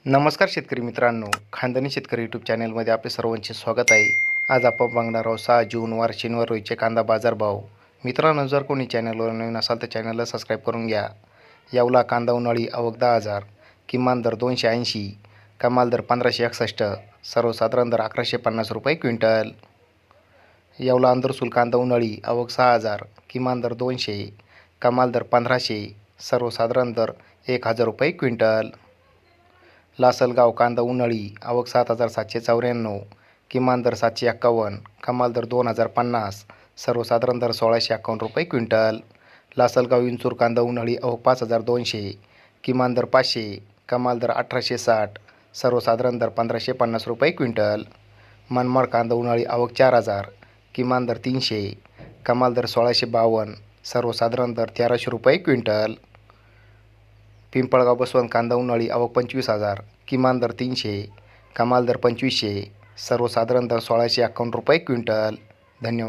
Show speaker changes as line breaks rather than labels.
नमस्कार शेतकरी मित्रांनो, खानदानी शेतकरी यूट्यूब चॅनलमध्ये आपले सर्वांचे स्वागत आहे. आज आपण बघणार आहोत 6 जून वार शनिवार रोजचे कांदा बाजारभाव. मित्रांनो, जर कोणी चॅनलवर नवीन असाल तर चॅनलला सबस्क्राईब करून घ्या. येवला कांदा उन्हाळी आवक 10,000, किमान दर 280, कमाल दर 1561, सर्वसाधारण दर 1150 रुपये क्विंटल. येवला आंध्रसूल कांदा उन्हाळी आवक 6,000, किमान दर 200, कमाल दर 1500, सर्वसाधारण दर 1000 रुपये क्विंटल. लासलगाव कांदा उन्हाळी आवक 7,794, किमान दर 751, कमाल दर 2,050, सर्वसाधारण दर 1,651 रुपये क्विंटल. लासलगाव विंचूर कांदा उन्हाळी आवक 5,200, किमान दर 500, कमाल दर 1,860, सर्वसाधारण दर 1,550 रुपये क्विंटल. मनमाड कांदा उन्हाळी आवक 4,000, किमान दर 300, कमाल दर 1,652, सर्वसाधारण दर 1,300 रुपये क्विंटल. पिंपळगाव बसवंत कांदा उन्हाळी आवक 25,000, किमान दर 300, कमाल दर 2,500, सर्वसाधारण दर 1,651 रुपये क्विंटल. धन्यवाद.